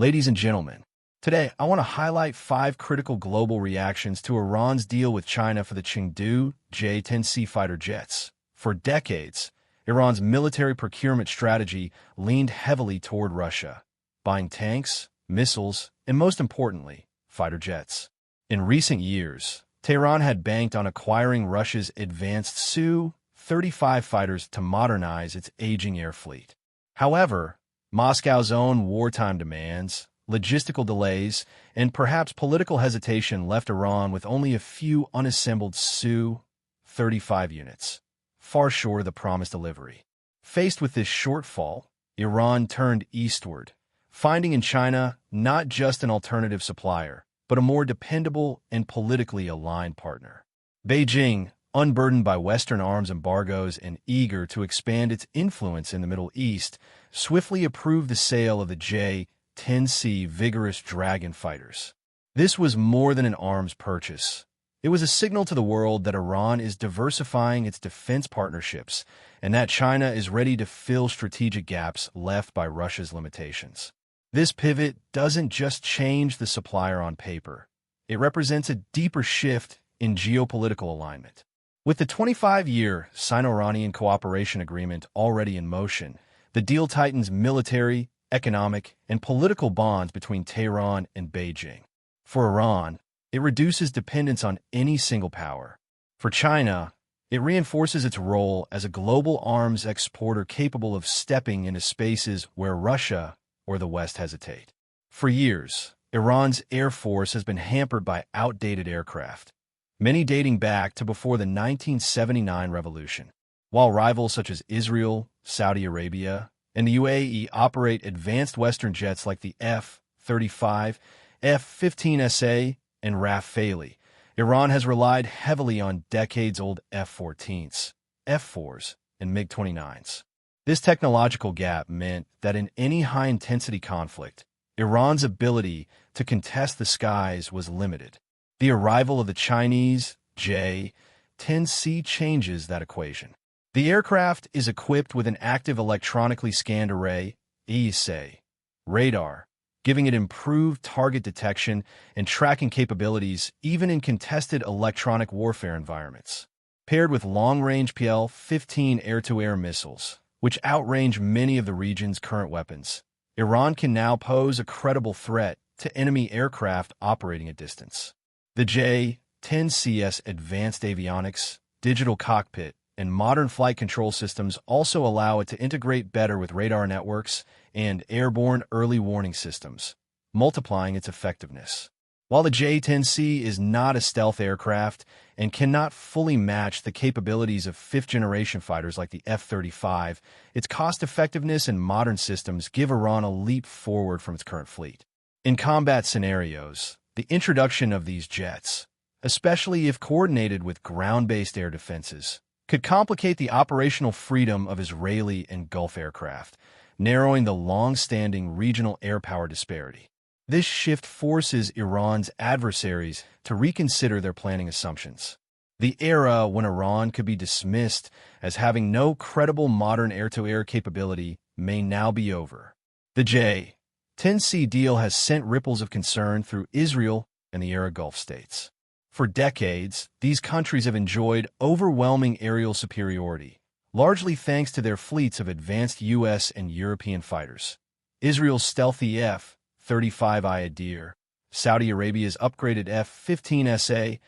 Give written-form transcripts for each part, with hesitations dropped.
Ladies and gentlemen, today I want to highlight 5 critical global reactions to Iran's deal with China for the Chengdu J-10C fighter jets. For decades, Iran's military procurement strategy leaned heavily toward Russia, buying tanks, missiles, and most importantly, fighter jets. In recent years, Tehran had banked on acquiring Russia's advanced Su-35 fighters to modernize its aging air fleet. However, Moscow's own wartime demands, logistical delays, and perhaps political hesitation left Iran with only a few unassembled Su-35 units, far short of the promised delivery. Faced with this shortfall, Iran turned eastward, finding in China not just an alternative supplier, but a more dependable and politically aligned partner. Beijing, unburdened by Western arms embargoes and eager to expand its influence in the Middle East, swiftly approved the sale of the J-10C vigorous Dragon fighters. This was more than an arms purchase. It was a signal to the world that Iran is diversifying its defense partnerships and that China is ready to fill strategic gaps left by Russia's limitations. This pivot doesn't just change the supplier on paper. It represents a deeper shift in geopolitical alignment. With the 25-year Sino-Iranian cooperation agreement already in motion, the deal tightens military, economic, and political bonds between Tehran and Beijing. For Iran, it reduces dependence on any single power. For China, it reinforces its role as a global arms exporter capable of stepping into spaces where Russia or the West hesitate. For years, Iran's air force has been hampered by outdated aircraft, many dating back to before the 1979 revolution. While rivals such as Israel, Saudi Arabia, and the UAE operate advanced Western jets like the F-35, F-15SA, and Rafale, Iran has relied heavily on decades-old F-14s, F-4s, and MiG-29s. This technological gap meant that in any high-intensity conflict, Iran's ability to contest the skies was limited. The arrival of the Chinese J-10C changes that equation. The aircraft is equipped with an active electronically scanned array, AESA, radar, giving it improved target detection and tracking capabilities even in contested electronic warfare environments. Paired with long-range PL-15 air-to-air missiles, which outrange many of the region's current weapons, Iran can now pose a credible threat to enemy aircraft operating at distance. The J-10C's advanced avionics, digital cockpit, and modern flight control systems also allow it to integrate better with radar networks and airborne early warning systems, multiplying its effectiveness. While the J-10C is not a stealth aircraft and cannot fully match the capabilities of fifth-generation fighters like the F-35, its cost-effectiveness and modern systems give Iran a leap forward from its current fleet. In combat scenarios, the introduction of these jets, especially if coordinated with ground-based air defenses, could complicate the operational freedom of Israeli and Gulf aircraft, narrowing the long-standing regional air power disparity. This shift forces Iran's adversaries to reconsider their planning assumptions. The era when Iran could be dismissed as having no credible modern air-to-air capability may now be over. The J-10C deal has sent ripples of concern through Israel and the Arab Gulf states. For decades, these countries have enjoyed overwhelming aerial superiority, largely thanks to their fleets of advanced U.S. and European fighters. Israel's stealthy F-35I Adir, Saudi Arabia's upgraded F-15SA,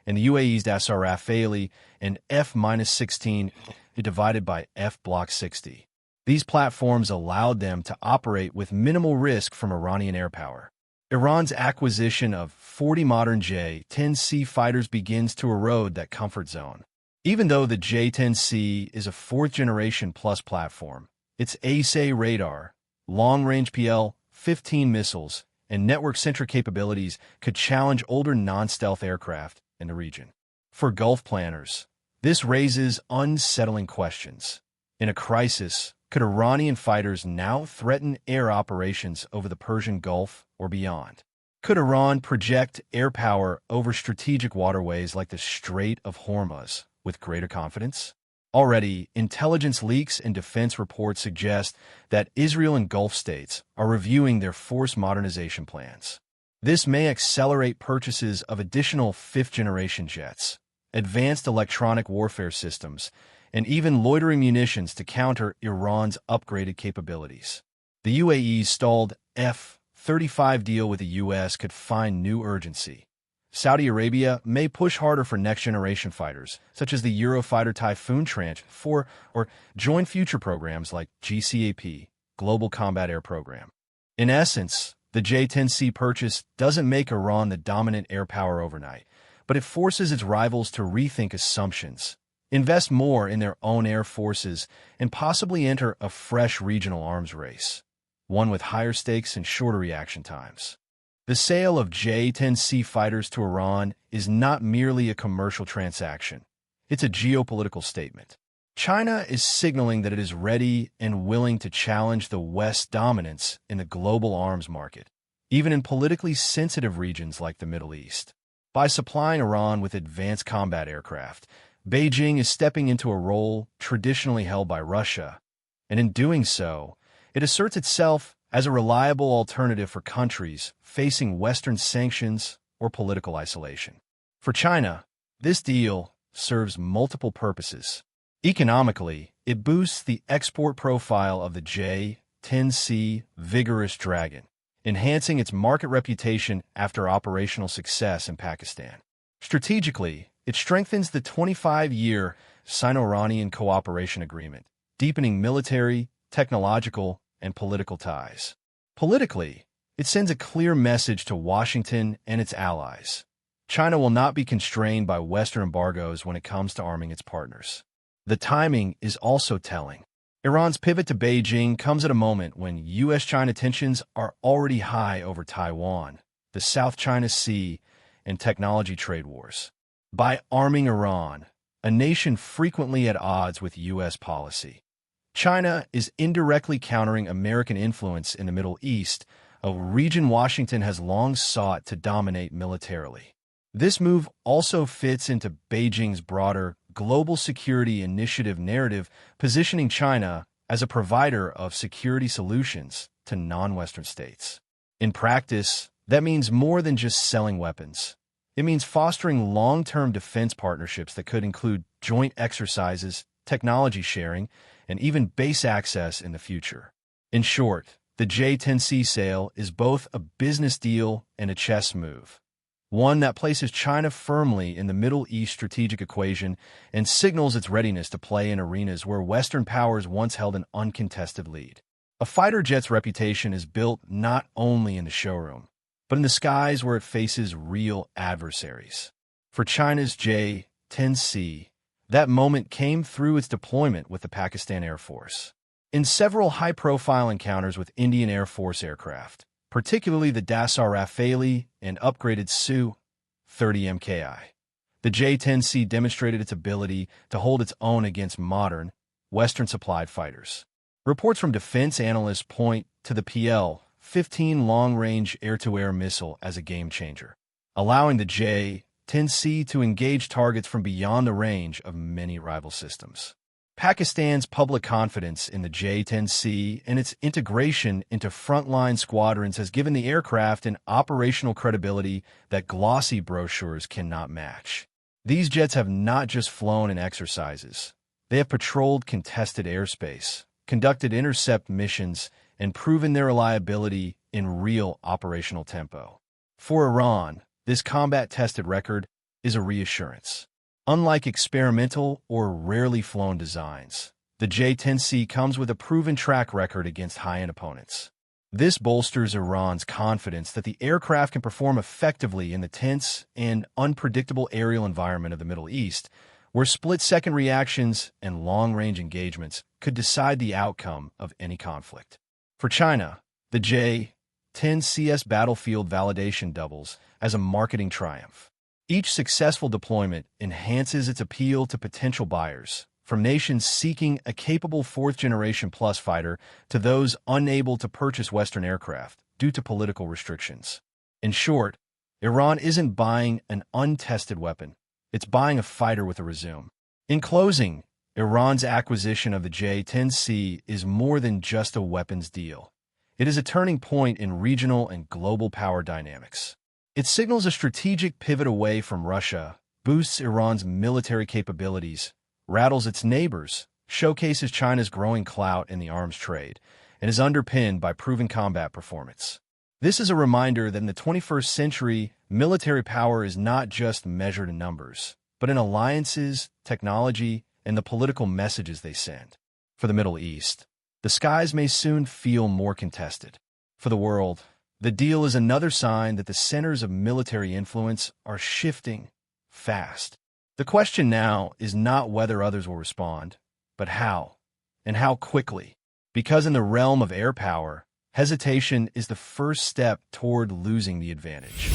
and the UAE's Dassault Rafale and F-16 divided by F-Block 60. These platforms allowed them to operate with minimal risk from Iranian air power. Iran's acquisition of 40 modern J-10C fighters begins to erode that comfort zone. Even though the J-10C is a fourth-generation plus platform, its AESA radar, long-range PL-15 missiles, and network-centric capabilities could challenge older non-stealth aircraft in the region. For Gulf planners, this raises unsettling questions. In a crisis, could Iranian fighters now threaten air operations over the Persian Gulf or beyond? Could Iran project air power over strategic waterways like the Strait of Hormuz with greater confidence? Already, intelligence leaks and defense reports suggest that Israel and Gulf states are reviewing their force modernization plans. This may accelerate purchases of additional fifth-generation jets, advanced electronic warfare systems, and even loitering munitions to counter Iran's upgraded capabilities. The UAE's stalled F-35 deal with the U.S. could find new urgency. Saudi Arabia may push harder for next-generation fighters, such as the Eurofighter Typhoon Tranche 4, or join future programs like GCAP, Global Combat Air Program. In essence, the J-10C purchase doesn't make Iran the dominant air power overnight, but it forces its rivals to rethink assumptions, invest more in their own air forces, and possibly enter a fresh regional arms race, one with higher stakes and shorter reaction times. The sale of J-10C fighters to Iran is not merely a commercial transaction. It's a geopolitical statement. China is signaling that it is ready and willing to challenge the West's dominance in the global arms market, even in politically sensitive regions like the Middle East. By supplying Iran with advanced combat aircraft, Beijing is stepping into a role traditionally held by Russia, and in doing so, it asserts itself as a reliable alternative for countries facing Western sanctions or political isolation. For China, this deal serves multiple purposes. Economically, it boosts the export profile of the J-10C Vigorous Dragon, enhancing its market reputation after operational success in Pakistan. Strategically, it strengthens the 25-year Sino-Iranian Cooperation Agreement, deepening military, technological, and political ties. Politically, it sends a clear message to Washington and its allies. China will not be constrained by Western embargoes when it comes to arming its partners. The timing is also telling. Iran's pivot to Beijing comes at a moment when U.S.-China tensions are already high over Taiwan, the South China Sea, and technology trade wars. By arming Iran, a nation frequently at odds with U.S. policy, China is indirectly countering American influence in the Middle East, a region Washington has long sought to dominate militarily. This move also fits into Beijing's broader global security initiative narrative, positioning China as a provider of security solutions to non-Western states. In practice, that means more than just selling weapons. It means fostering long-term defense partnerships that could include joint exercises, technology sharing, and even base access in the future. In short, the J-10C sale is both a business deal and a chess move, one that places China firmly in the Middle East strategic equation and signals its readiness to play in arenas where Western powers once held an uncontested lead. A fighter jet's reputation is built not only in the showroom, but in the skies where it faces real adversaries. For China's J-10C, that moment came through its deployment with the Pakistan Air Force. In several high-profile encounters with Indian Air Force aircraft, particularly the Dassault Rafale and upgraded Su-30 Mki, the J-10C demonstrated its ability to hold its own against modern, Western-supplied fighters. Reports from defense analysts point to the PL-15 long-range air-to-air missile as a game-changer, allowing the J-10C to engage targets from beyond the range of many rival systems. Pakistan's public confidence in the J-10C and its integration into frontline squadrons has given the aircraft an operational credibility that glossy brochures cannot match. These jets have not just flown in exercises. They have patrolled contested airspace, conducted intercept missions, and proven their reliability in real operational tempo. For Iran, this combat-tested record is a reassurance. Unlike experimental or rarely flown designs, the J-10C comes with a proven track record against high-end opponents. This bolsters Iran's confidence that the aircraft can perform effectively in the tense and unpredictable aerial environment of the Middle East, where split-second reactions and long-range engagements could decide the outcome of any conflict. For China, the J-10C's battlefield validation doubles as a marketing triumph. Each successful deployment enhances its appeal to potential buyers, from nations seeking a capable fourth-generation plus fighter to those unable to purchase Western aircraft due to political restrictions. In short, Iran isn't buying an untested weapon. It's buying a fighter with a resume. In closing, Iran's acquisition of the J-10C is more than just a weapons deal. It is a turning point in regional and global power dynamics. It signals a strategic pivot away from Russia, boosts Iran's military capabilities, rattles its neighbors, showcases China's growing clout in the arms trade, and is underpinned by proven combat performance. This is a reminder that in the 21st century, military power is not just measured in numbers, but in alliances, technology, and the political messages they send. For the Middle East, the skies may soon feel more contested. For the world, the deal is another sign that the centers of military influence are shifting fast. The question now is not whether others will respond, but how, and how quickly. Because in the realm of air power, hesitation is the first step toward losing the advantage.